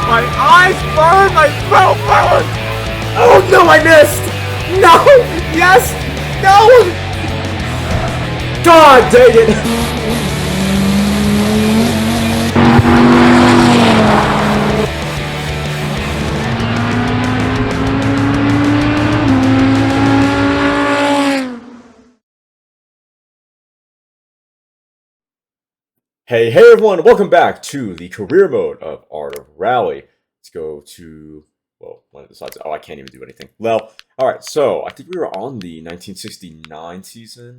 My eyes burn! My throat burns! Oh no, I missed! No! Yes! No! God dang it! Hey everyone, welcome back to the career mode of Art of Rally. Let's go to, well, one of the sides. Oh, I can't even do anything. Well, alright, so I think we were on the 1969 season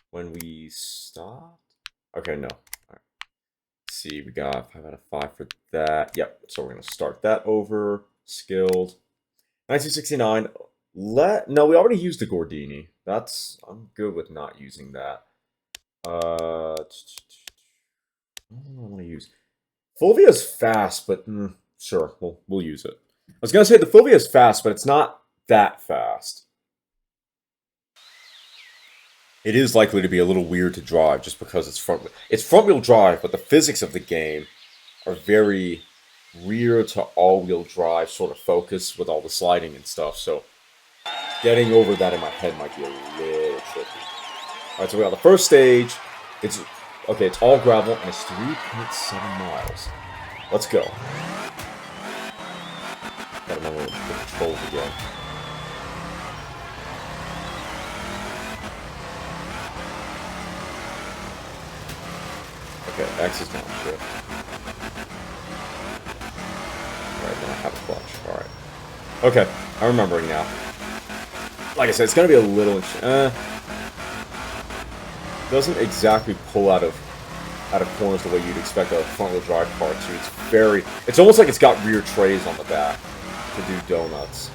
when we stopped. Okay, no. Alright. Let's see, we got 5 out of 5 for that. Yep, so we're going to start that over. Skilled. 1969. No, we already used the Gordini. I'm good with not using that. What do I want to use? Fulvia's fast, but sure, we'll use it. I was gonna say the Fulvia's fast, but it's not that fast. It is likely to be a little weird to drive just because it's front-wheel drive, but the physics of the game are very rear to all-wheel drive sort of focus with all the sliding and stuff. So getting over that in my head might be a little tricky. All right, so we got the first stage. It's all gravel, and it's 3.7 miles. Let's go. Gotta remember the controls again. Okay, X is downshift. Alright, then I have a clutch. Alright. Okay, I'm remembering now. Like I said, it's gonna be a little... doesn't exactly pull out of corners the way you'd expect a front-wheel drive car to. It's almost like it's got rear trays on the back to do donuts.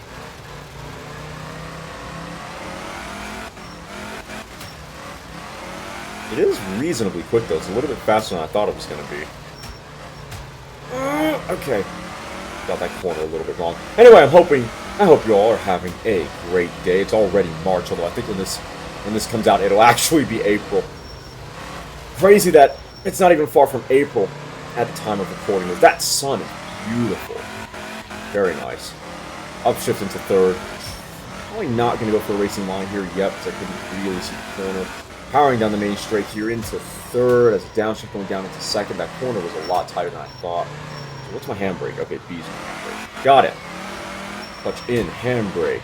It is reasonably quick though. It's a little bit faster than I thought it was going to be. Okay. Got that corner a little bit wrong. Anyway, I hope you all are having a great day. It's already March, although I think when this comes out, it'll actually be April. Crazy that it's not even far from April at the time of recording this. That sun is beautiful. Very nice. Upshift into third. Probably not going to go for a racing line here yet because I couldn't really see the corner. Powering down the main straight here into third as a downshift going down into second. That corner was a lot tighter than I thought. So what's my handbrake? Okay, B's my handbrake. Got it. Clutch in, handbrake.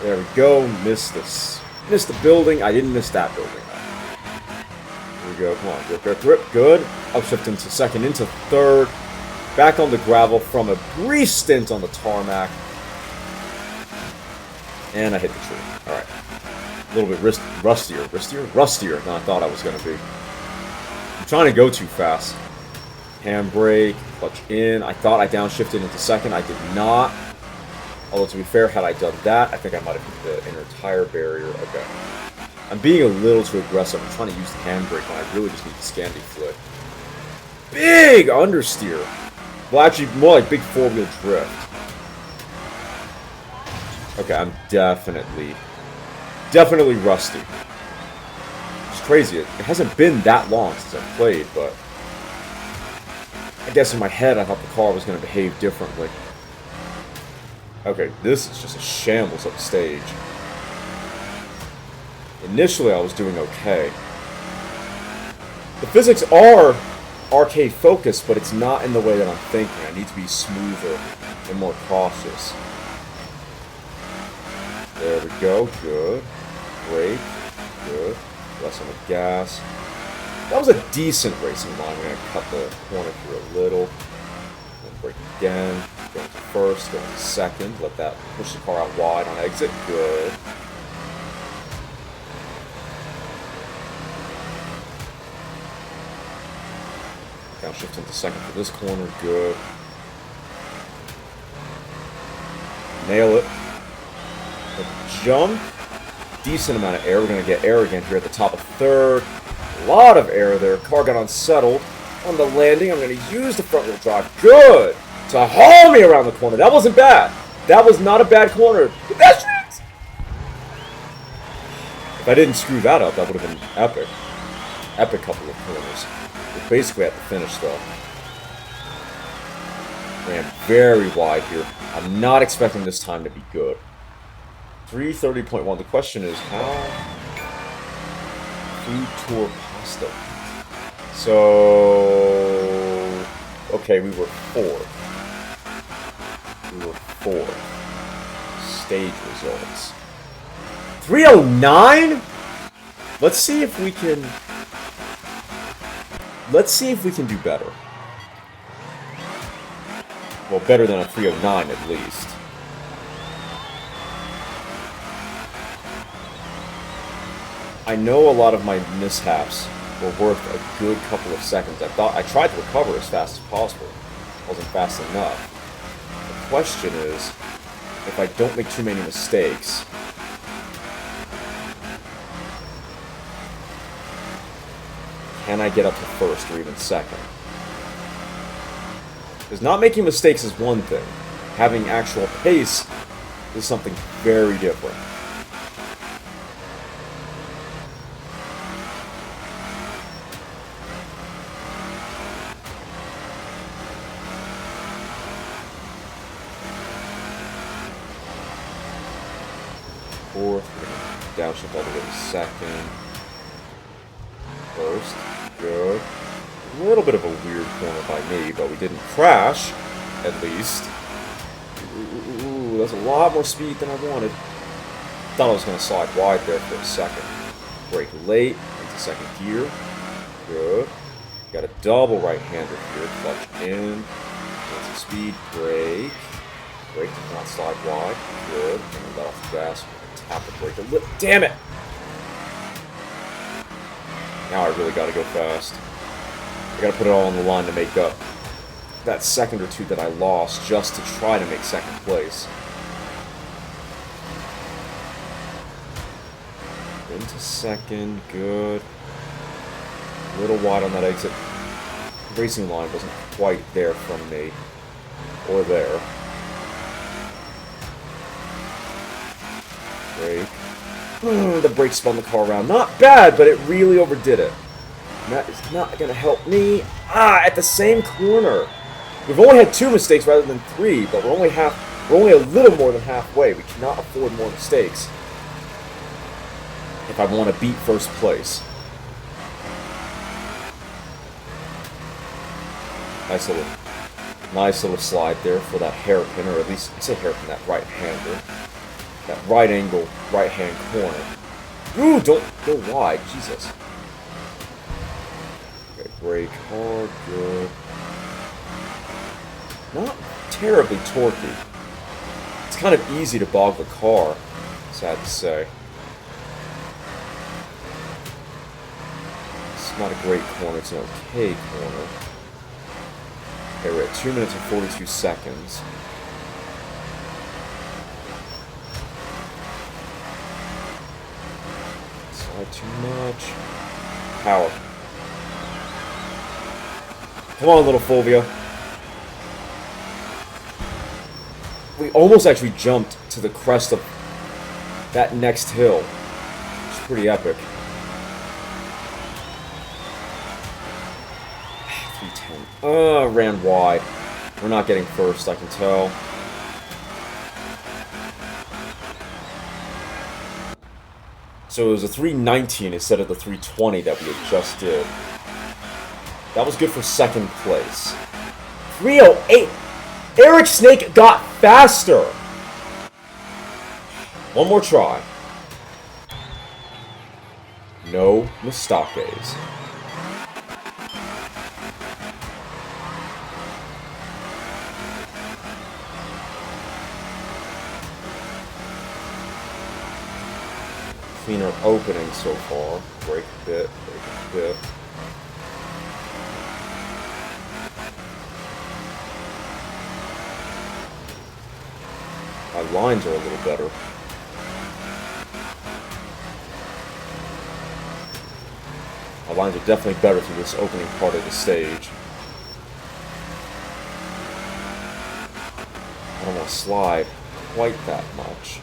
There we go. Missed the building. I didn't miss that building. Here we go. Come on. Grip, grip. Good. Upshift into second, into third. Back on the gravel from a brief stint on the tarmac. And I hit the tree. Alright. A little bit rustier than I thought I was going to be. I'm trying to go too fast. Handbrake. Clutch in. I thought I downshifted into second. I did not. Although, to be fair, had I done that, I think I might have hit the inner tire barrier. Okay. I'm being a little too aggressive. I'm trying to use the handbrake when I really just need the Scandi flick. Big understeer. Well, actually, more like big four-wheel drift. Okay, I'm definitely rusty. It's crazy. It hasn't been that long since I've played, but I guess in my head I thought the car was going to behave differently. Okay, this is just a shambles up stage. Initially, I was doing okay. The physics are arcade focused, but it's not in the way that I'm thinking. I need to be smoother and more cautious. There we go. Good. Brake. Good. Less on the gas. That was a decent racing line. We're going to cut the corner here a little. Then brake again. Going to first. Going to second. Let that push the car out wide on exit. Good. Downshift into second for this corner. Good. Nail it. A jump. Decent amount of air. We're going to get air again here at the top of third. A lot of air there. Car got unsettled. On the landing, I'm going to use the front wheel drive. Good. To haul me around the corner. That wasn't bad. That was not a bad corner. Pedestrians! If I didn't screw that up, that would have been epic. Epic couple of corners. We're basically at the finish, though. Ran very wide here. I'm not expecting this time to be good. 3:30.1. The question is, how... Food tour pasta. So... Okay, we were fourth. Stage results. 309? Let's see if we can... do better. Well, better than a 309 at least. I know a lot of my mishaps were worth a good couple of seconds. I tried to recover as fast as possible. Wasn't fast enough. The question is, if I don't make too many mistakes, can I get up to first or even second? Because not making mistakes is one thing. Having actual pace is something very different. Fourth, we're going to downshift all the way to second. First, good. A little bit of a weird corner by me, but we didn't crash, at least. Ooh, that's a lot more speed than I wanted. Thought I was going to slide wide there for a second. Brake late, into second gear. Good. Got a double right-hander here, clutch in. Get some speed, brake. Brake does not slide wide. Good. And let off the gas. Tap the brake a little. Damn it! Now I really gotta go fast. I gotta put it all on the line to make up that second or two that I lost just to try to make second place. Into second, good. A little wide on that exit. The racing line wasn't quite there from me. Or there. Brake. The brake spun the car around. Not bad, but it really overdid it. And that is not going to help me. At the same corner. We've only had 2 mistakes rather than 3, but we're only a little more than halfway. We cannot afford more mistakes if I want to beat first place. Nice little slide there for that hairpin, or at least I say hairpin, that right hander. That right angle, right hand corner. Ooh, don't go wide, Jesus. Okay, brake hard, good. Not terribly torquey. It's kind of easy to bog the car, sad to say. It's not a great corner, it's an okay corner. Okay, we're at 2 minutes and 42 seconds. Not too much. Power. Come on, little Fulvia. We almost actually jumped to the crest of that next hill. It's pretty epic. 310. Ran wide. We're not getting first, I can tell. So it was a 319 instead of the 320 that we had just did. That was good for second place. 308! Eric Snake got faster! One more try. No mistakes. Cleaner opening so far. Brake a bit, brake a bit. My lines are a little better. My lines are definitely better through this opening part of the stage. I don't want to slide quite that much.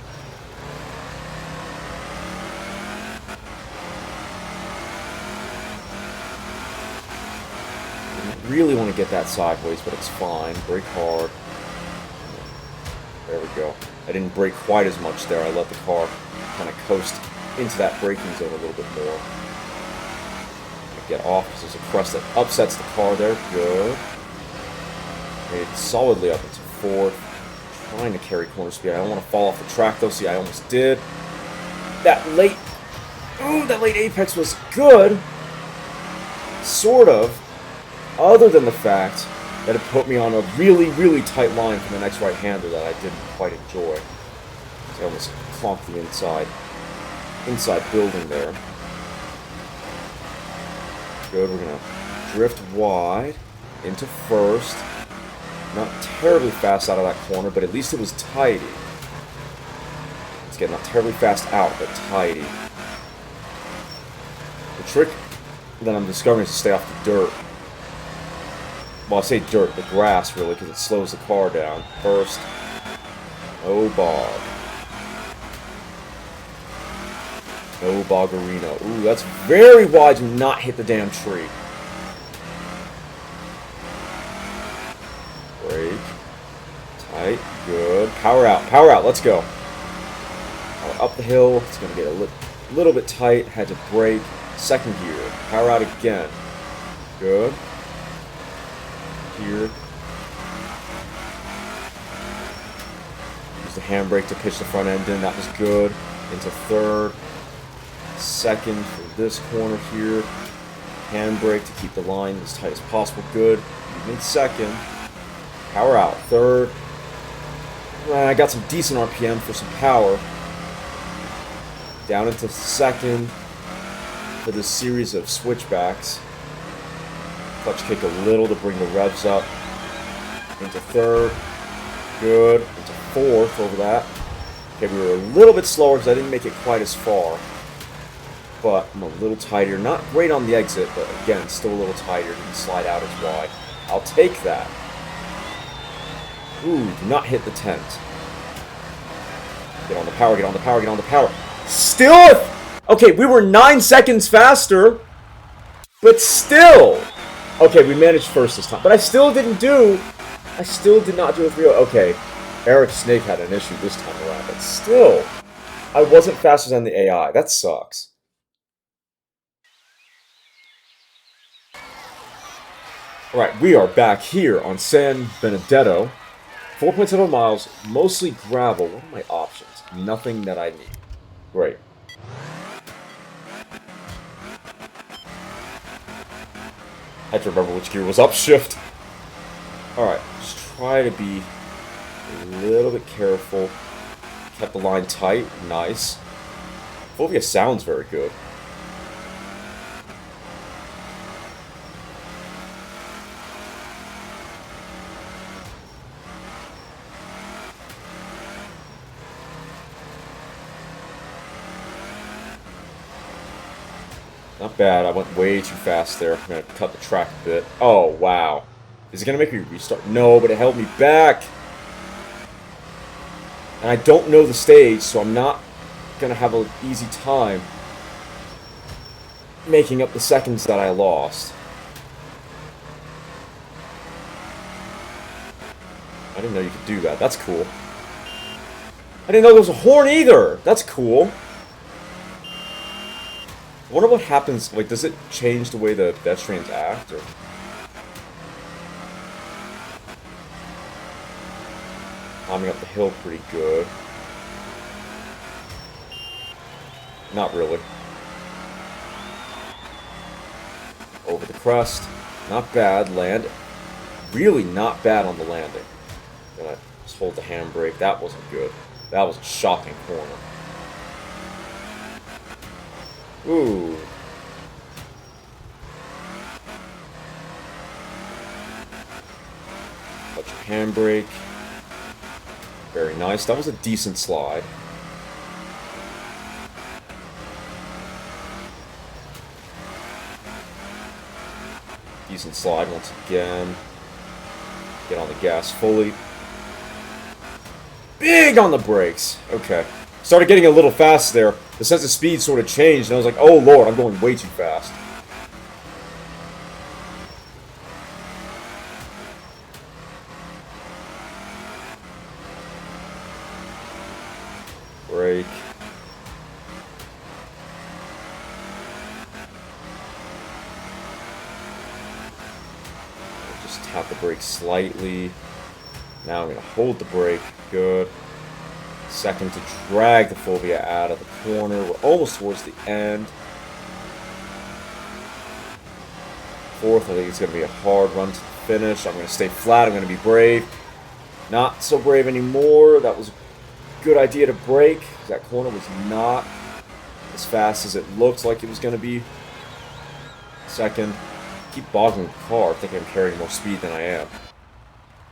Really want to get that sideways, but it's fine. Brake hard. There we go. I didn't brake quite as much there. I let the car kind of coast into that braking zone a little bit more. Get off because there's a crest that upsets the car there. Good. Made it solidly up into fourth. Trying to carry corner speed. I don't want to fall off the track though. See, I almost did. That late apex was good. Sort of. Other than the fact that it put me on a really, really tight line from the next right-hander that I didn't quite enjoy. So I almost clonked the inside building there. Good, we're going to drift wide into first. Not terribly fast out of that corner, but at least it was tidy. Let's get not terribly fast out, but tidy. The trick that I'm discovering is to stay off the dirt. Well, I say dirt, the grass, really, because it slows the car down. First, no bog. No boggerino. Ooh, that's very wide to not hit the damn tree. Brake. Tight. Good. Power out, let's go. Power up the hill. It's going to get a little bit tight. Had to brake. Second gear. Power out again. Good. Here. Use the handbrake to pitch the front end in. That was good. Into third. Second for this corner here. Handbrake to keep the line as tight as possible. Good. Even second. Power out. Third. I got some decent RPM for some power. Down into second for this series of switchbacks. Clutch kick a little to bring the revs up. Into third. Good. Into fourth over that. Okay, we were a little bit slower because I didn't make it quite as far. But I'm a little tighter. Not great on the exit, but again, still a little tighter. Didn't slide out as wide. I'll take that. Ooh, do not hit the tent. Get on the power, get on the power, get on the power. Still! Okay, we were 9 seconds faster. But still! Okay, we managed first this time. But I still did not do a 3-0. Okay, Eric Snake had an issue this time around. But still, I wasn't faster than the AI. That sucks. Alright, we are back here on San Benedetto. 4.7 miles, mostly gravel. What are my options? Nothing that I need. Great. I have to remember which gear was upshift. Alright, just try to be a little bit careful. Kept the line tight. Nice. Fulvia sounds very good. Not bad. I went way too fast there. I'm going to cut the track a bit. Oh, wow. Is it going to make me restart? No, but it held me back. And I don't know the stage, so I'm not going to have an easy time making up the seconds that I lost. I didn't know you could do that. That's cool. I didn't know there was a horn either. That's cool. I wonder what happens, like, does it change the way the pedestrians act, or? Climbing up the hill pretty good. Not really. Over the crest. Not bad. Land. Really not bad on the landing. Gonna just hold the handbrake. That wasn't good. That was a shocking corner. Ooh. Touch your handbrake. Very nice. That was a decent slide. Decent slide once again. Get on the gas fully. Big on the brakes. Okay. Started getting a little fast there. The sense of speed sort of changed, and I was like, oh lord, I'm going way too fast. brake. Just tap the brake slightly. Now I'm going to hold the brake. Good. Second to drag the Fulvia out of the corner. We're almost towards the end. Fourth, I think it's going to be a hard run to the finish. I'm going to stay flat. I'm going to be brave. Not so brave anymore. That was a good idea to brake. That corner was not as fast as it looked like it was going to be. Second, keep boggling the car, thinking I'm carrying more speed than I am.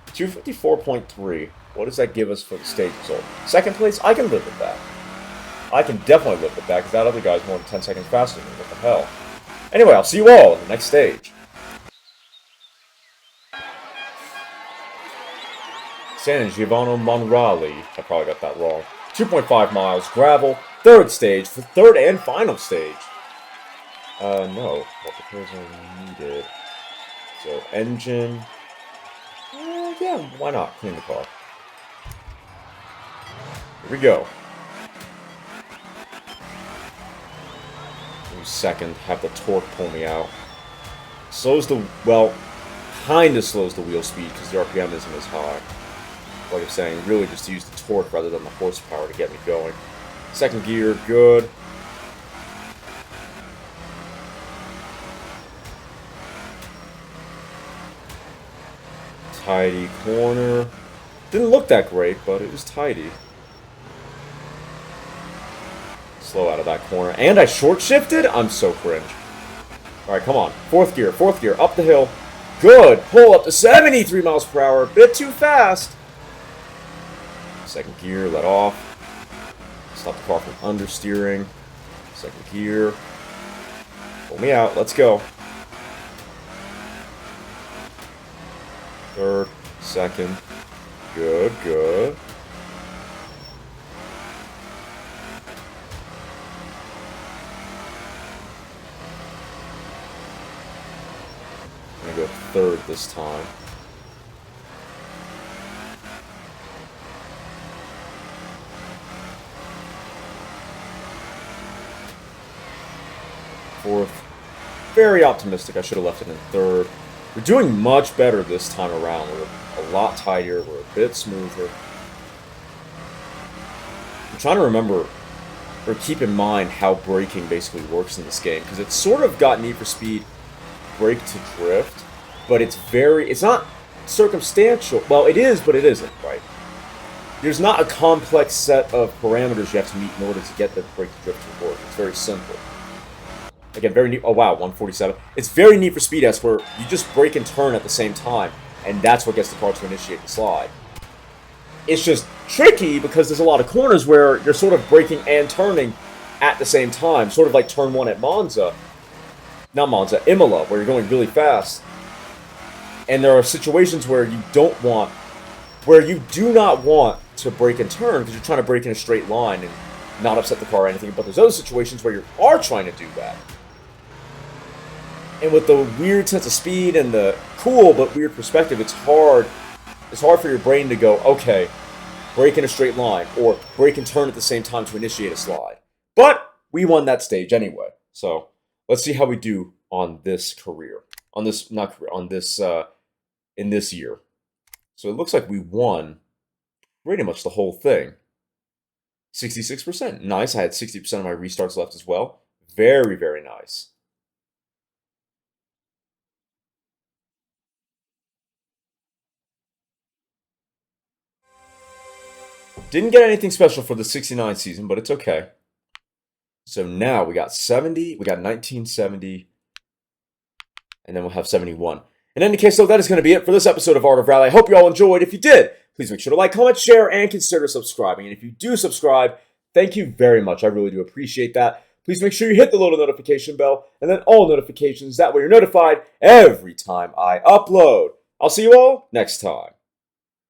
254.3. What does that give us for the stage result? Second place, I can live with that. I can definitely live with that, because that other guy's more than 10 seconds faster than me. What the hell? Anyway, I'll see you all in the next stage. San Giovanni Monreale. I probably got that wrong. 2.5 miles, gravel, third stage, for third and final stage. No. What repairs are needed? So, engine. Yeah, why not? Clean the car. Here we go. Second, have the torque pull me out. Slows the, well, kind of slows the wheel speed because the RPM isn't as high. Like I'm saying, really just use the torque rather than the horsepower to get me going. Second gear, good. Tidy corner. Didn't look that great, but it was tidy. Slow out of that corner. And I short shifted? I'm so cringe. Alright, come on. Fourth gear, up the hill. Good. Pull up to 73 miles per hour. A bit too fast. Second gear, let off. Stop the car from understeering. Second gear. Pull me out. Let's go. Third, second. Good, good. I'm gonna go third this time. Fourth. Very optimistic. I should have left it in third. We're doing much better this time around. We're a lot tighter. We're a bit smoother. I'm trying to remember or keep in mind how braking basically works in this game, because it's sort of got Need for Speed brake to drift, but it's not circumstantial. Well, it is, but it isn't, right? There's not a complex set of parameters you have to meet in order to get the brake to drift to work. It's very simple. Again, very neat. Oh wow, 147. It's very Need for Speed-esque, where you just brake and turn at the same time, and that's what gets the car to initiate the slide. It's just tricky because there's a lot of corners where you're sort of braking and turning at the same time, sort of like turn 1 at Monza. Not Monza, Imola, where you're going really fast. And there are situations where you do not want to brake and turn because you're trying to brake in a straight line and not upset the car or anything, but there's other situations where you are trying to do that. And with the weird sense of speed and the cool but weird perspective, it's hard for your brain to go, okay, brake in a straight line, or brake and turn at the same time to initiate a slide. But we won that stage anyway. So let's see how we do on this career. In this year. So it looks like we won pretty much the whole thing. 66%. Nice. I had 60% of my restarts left as well. Very, very nice. Didn't get anything special for the 69 season, but it's okay. So now we got 70, we got 1970, and then we'll have 71. In any case, though, that is going to be it for this episode of Art of Rally. I hope you all enjoyed. If you did, please make sure to like, comment, share, and consider subscribing. And if you do subscribe, thank you very much. I really do appreciate that. Please make sure you hit the little notification bell and then all notifications. That way you're notified every time I upload. I'll see you all next time.